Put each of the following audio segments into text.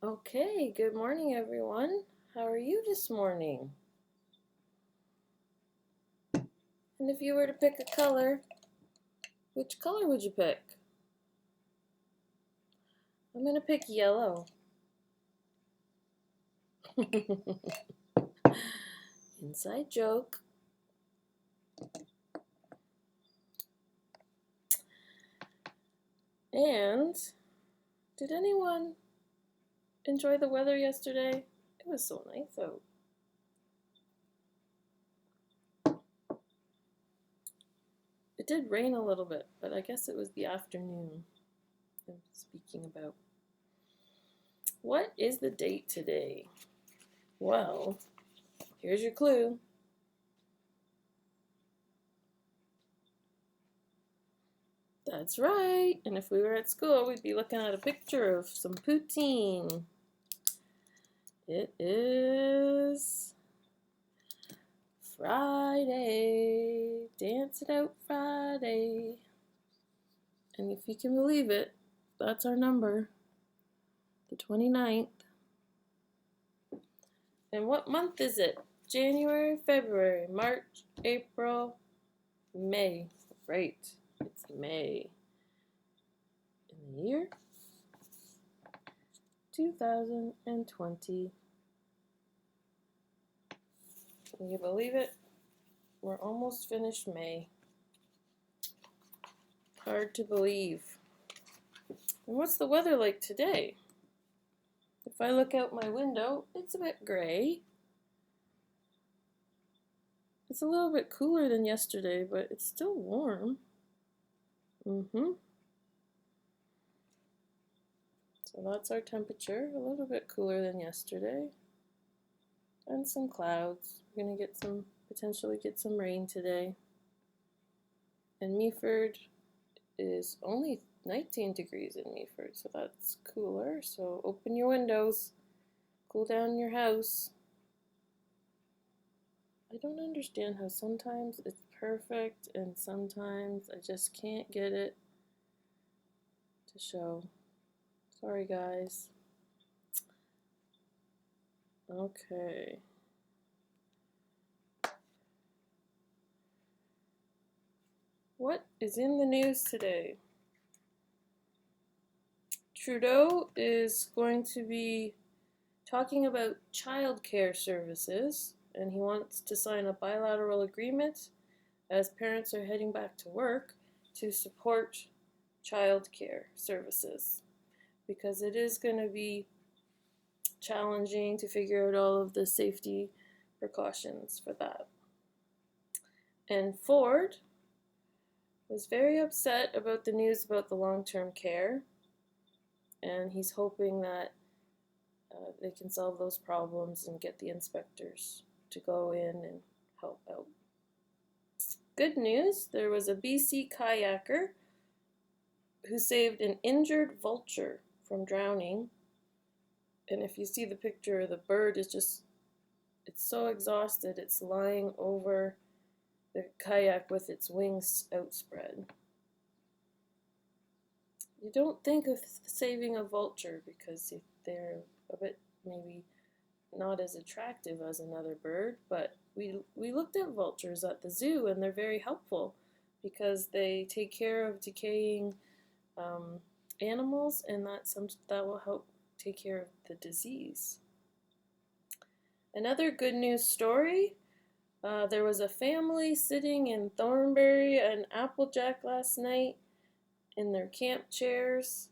Okay, good morning, everyone. How are you this morning? And if you were to pick a color, which color would you pick? I'm going to pick yellow. Inside joke. And did anyone enjoy the weather yesterday? It was so nice out. It did rain a little bit, but I guess it was the afternoon I'm speaking about. What is the date today? Well, here's your clue. That's right. And if we were at school, we'd be looking at a picture of some poutine. It is Friday. Dance it out Friday. And if you can believe it, that's our number. The 29th. And what month is it? January, February, March, April, May. Right. It's May. In the year 2020. Can you believe it? We're almost finished May. Hard to believe. And what's the weather like today? If I look out my window, it's a bit gray. It's a little bit cooler than yesterday, but it's still warm. So that's our temperature, a little bit cooler than yesterday. And some clouds. We're gonna potentially get some rain today. And Meaford is only 19 degrees in Meaford, so that's cooler. So open your windows, cool down your house. I don't understand how sometimes it's perfect and sometimes I just can't get it to show. Sorry, guys. Okay. What is in the news today? Trudeau is going to be talking about childcare services, and he wants to sign a bilateral agreement as parents are heading back to work to support childcare services, because it is going to be challenging to figure out all of the safety precautions for that. And Ford was very upset about the news about the long-term care, and he's hoping that they can solve those problems and get the inspectors to go in and help out. Good news, there was a BC kayaker who saved an injured vulture from drowning. And if you see the picture, the bird is it's so exhausted, it's lying over the kayak with its wings outspread. You don't think of saving a vulture because they're a bit maybe not as attractive as another bird, but we looked at vultures at the zoo and they're very helpful because they take care of decaying animals, and that will help take care of the disease. Another good news story, there was a family sitting in Thornbury and Applejack last night in their camp chairs,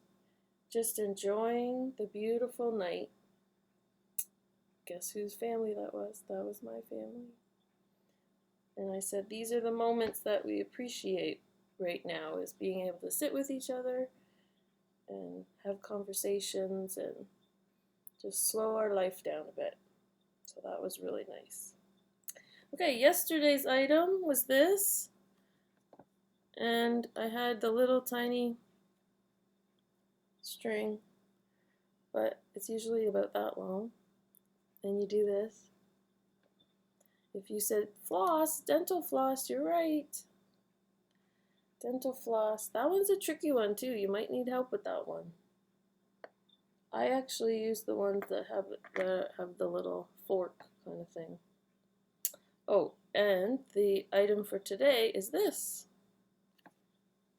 just enjoying the beautiful night. Guess whose family that was? That was my family. And I said, these are the moments that we appreciate right now, is being able to sit with each other and have conversations and just slow our life down a bit. So that was really nice. Okay, yesterday's item was this, and I had the little tiny string, but it's usually about that long, and you do this. If you said floss, dental floss, you're right. Dental floss. That one's a tricky one too. You might need help with that one. I actually use the ones that have the little fork kind of thing. Oh, and the item for today is this.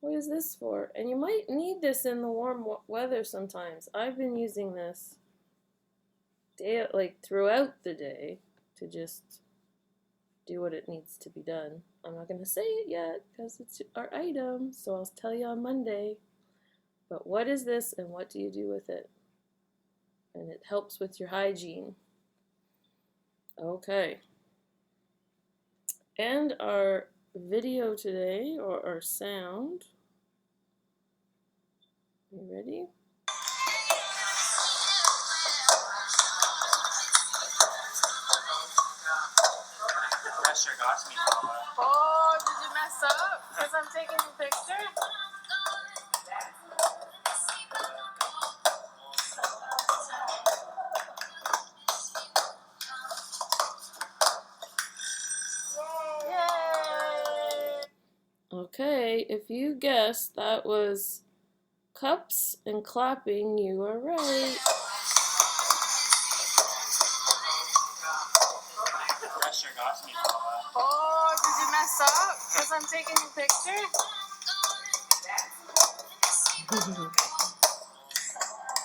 What is this for? And you might need this in the warm weather sometimes. I've been using this throughout the day to just do what it needs to be done. I'm not going to say it yet because it's our item, so I'll tell you on Monday. But what is this and what do you do with it? And it helps with your hygiene. Okay. And our video today, or our sound. You ready? Oh, did you mess up? Because I'm taking a picture? Yay! Okay, if you guessed that was cups and clapping, you are right. Oh, did you mess up? Because I'm taking a picture?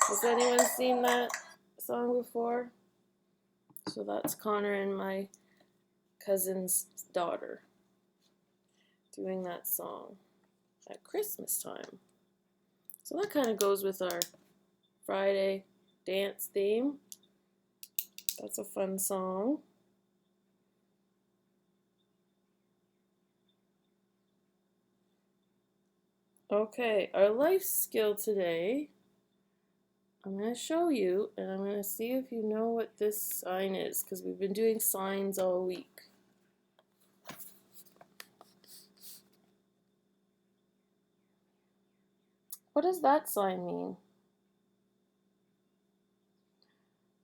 Has anyone seen that song before? So that's Connor and my cousin's daughter doing that song at Christmas time. So that kind of goes with our Friday dance theme. That's a fun song. Okay, our life skill today, I'm going to show you, and I'm going to see if you know what this sign is, because we've been doing signs all week. What does that sign mean?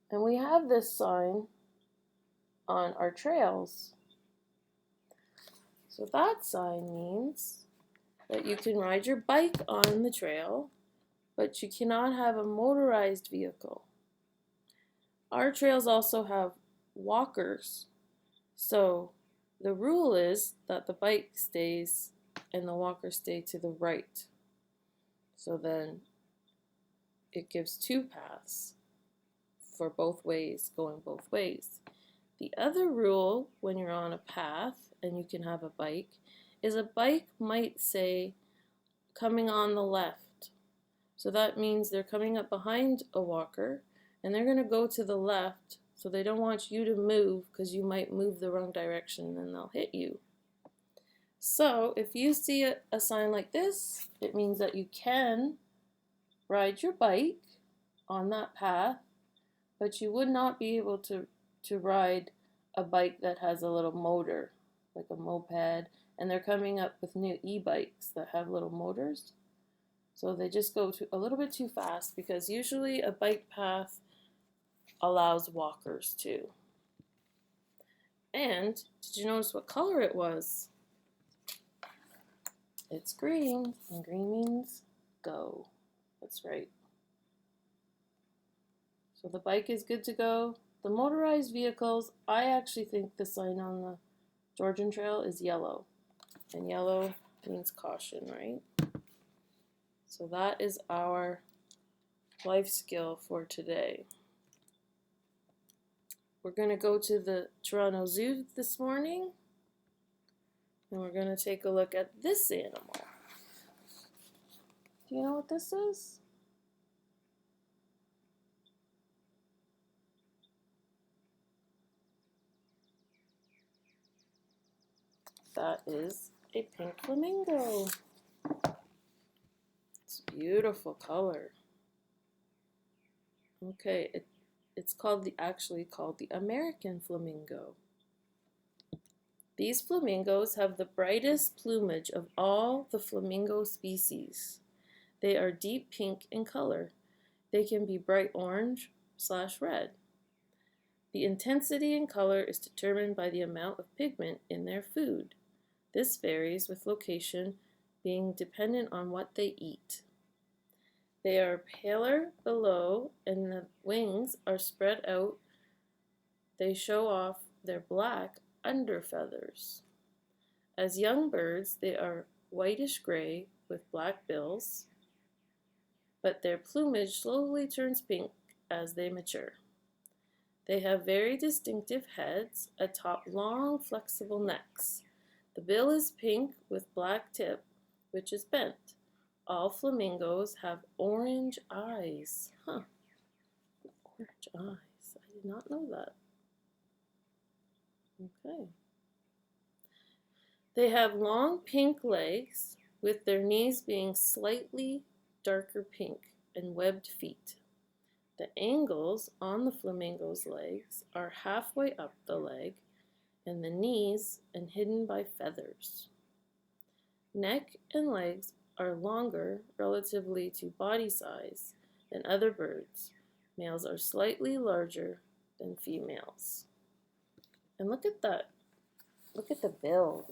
And we have this sign on our trails. So that sign means that you can ride your bike on the trail, but you cannot have a motorized vehicle. Our trails also have walkers, so the rule is that the bike stays and the walker stay to the right. So then it gives two paths for both ways, going both ways. The other rule when you're on a path and you can have a bike is a bike might say coming on the left. So that means they're coming up behind a walker and they're going to go to the left, so they don't want you to move because you might move the wrong direction and then they'll hit you. So if you see a sign like this, it means that you can ride your bike on that path, but you would not be able to ride a bike that has a little motor, like a moped, and they're coming up with new e-bikes that have little motors. So they just go a little bit too fast, because usually a bike path allows walkers too. And did you notice what color it was? It's green, and green means go. That's right. So the bike is good to go. The motorized vehicles, I actually think the sign on the Georgian Trail is yellow. And yellow means caution, right? So that is our life skill for today. We're going to go to the Toronto Zoo this morning, and we're going to take a look at this animal. Do you know what this is? That is a pink flamingo. It's a beautiful color. Okay, it's actually called the American flamingo. These flamingos have the brightest plumage of all the flamingo species. They are deep pink in color. They can be bright orange/red. The intensity in color is determined by the amount of pigment in their food. This varies with location being dependent on what they eat. They are paler below and the wings are spread out. They show off their black underfeathers. As young birds, they are whitish gray with black bills, but their plumage slowly turns pink as they mature. They have very distinctive heads atop long, flexible necks. The bill is pink with black tip, which is bent. All flamingos have orange eyes. Huh, orange eyes. I did not know that. Okay. They have long pink legs with their knees being slightly darker pink and webbed feet. The angles on the flamingo's legs are halfway up the leg and the knees and hidden by feathers. Neck and legs are longer relatively to body size than other birds. Males are slightly larger than females. And look at that. Look at the bill.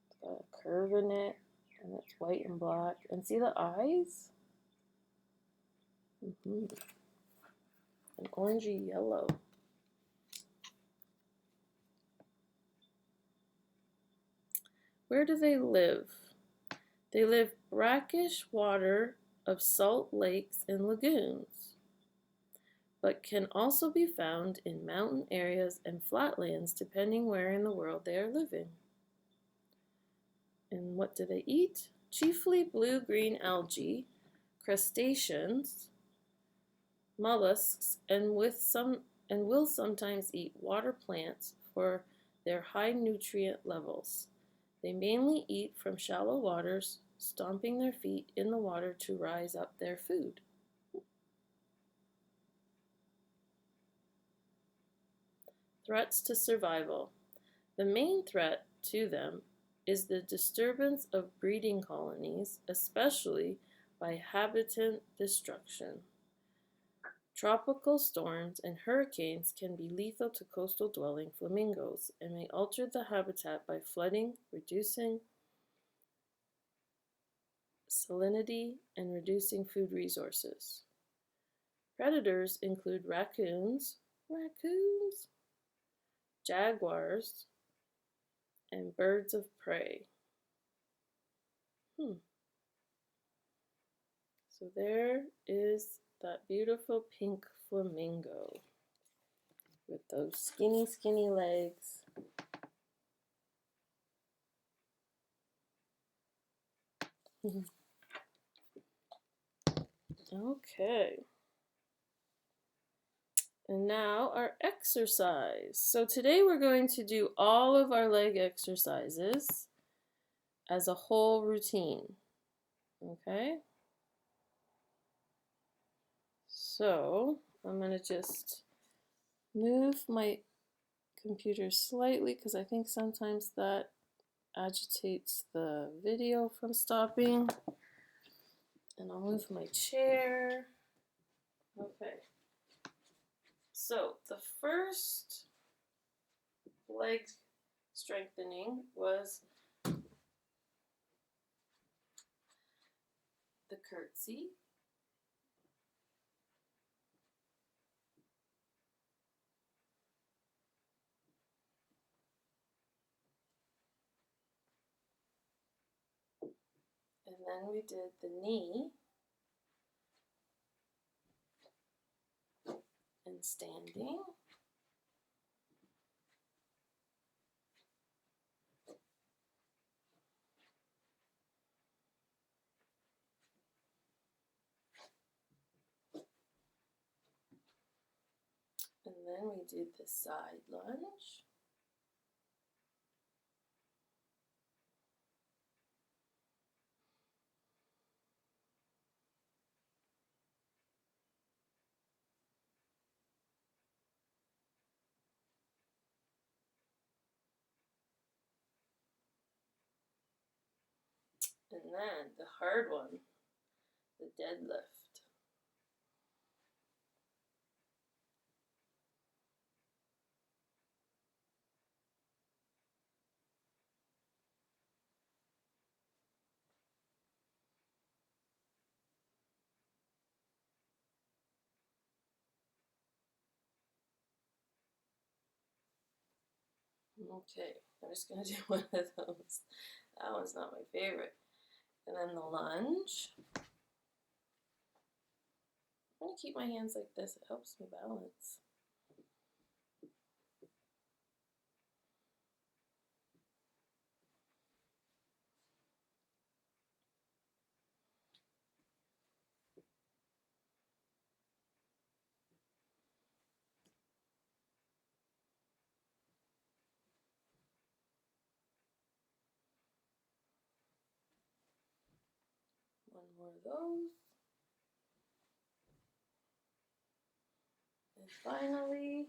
It's got a curve in it and it's white and black. And see the eyes? An orangey yellow. Where do they live? They live brackish water of salt lakes and lagoons, but can also be found in mountain areas and flatlands depending where in the world they are living. And what do they eat? Chiefly blue-green algae, crustaceans, mollusks, and will sometimes eat water plants for their high nutrient levels. They mainly eat from shallow waters, stomping their feet in the water to rise up their food. Threats to survival. The main threat to them is the disturbance of breeding colonies, especially by habitat destruction. Tropical storms and hurricanes can be lethal to coastal dwelling flamingos and may alter the habitat by flooding, reducing salinity, and reducing food resources. Predators include raccoons, jaguars, and birds of prey. So there is that beautiful pink flamingo with those skinny, skinny legs. Okay. And now our exercise. So today we're going to do all of our leg exercises as a whole routine. Okay? So I'm going to just move my computer slightly because I think sometimes that agitates the video from stopping. And I'll move my chair. Okay. So the first leg strengthening was the curtsy. And then we did the knee and standing. And then we did the side lunge. And then the hard one, the deadlift. Okay, I'm just gonna do one of those. That one's not my favorite. And then the lunge. I'm gonna keep my hands like this, it helps me balance. One more of those. And finally,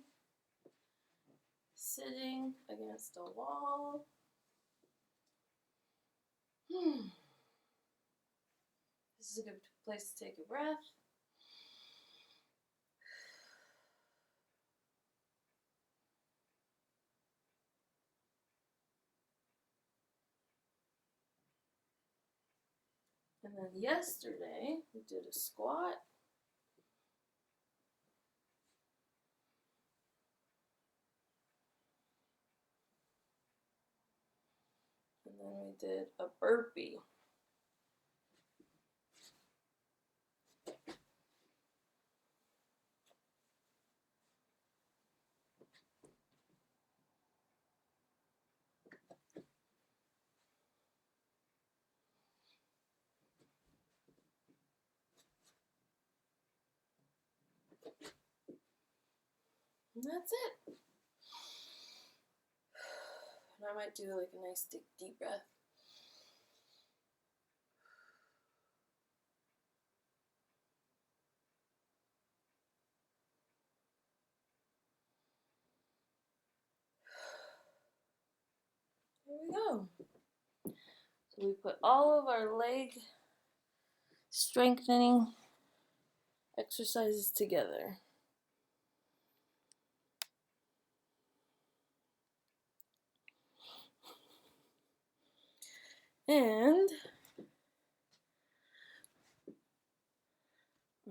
sitting against a wall. This is a good place to take a breath. And then yesterday, we did a squat. And then we did a burpee. And that's it. And I might do like a nice deep breath. There we go. So we put all of our leg strengthening exercises together. And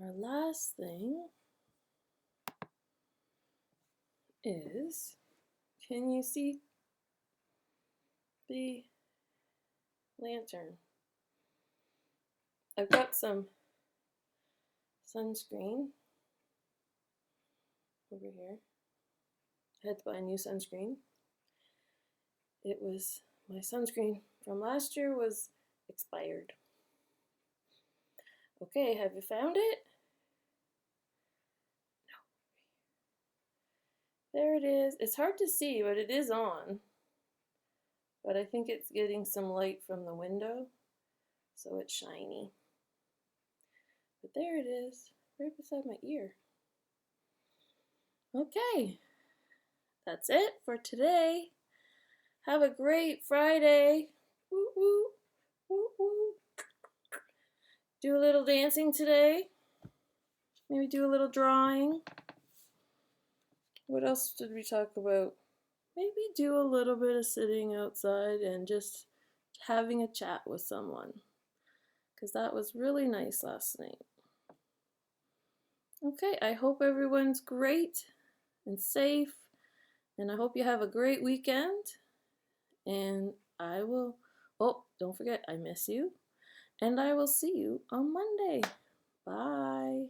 our last thing is, can you see the lantern? I've got some sunscreen over here. I had to buy a new sunscreen. It was, my sunscreen from last year was expired. Okay, have you found it? No. There it is. It's hard to see, but it is on. But I think it's getting some light from the window, so it's shiny. But there it is, right beside my ear. Okay, that's it for today. Have a great Friday. Woo woo, woo woo. Do a little dancing today. Maybe do a little drawing. What else did we talk about? Maybe do a little bit of sitting outside and just having a chat with someone, because that was really nice last night. Okay, I hope everyone's great and safe, and I hope you have a great weekend. And I will, oh, don't forget, I miss you, and I will see you on Monday. Bye.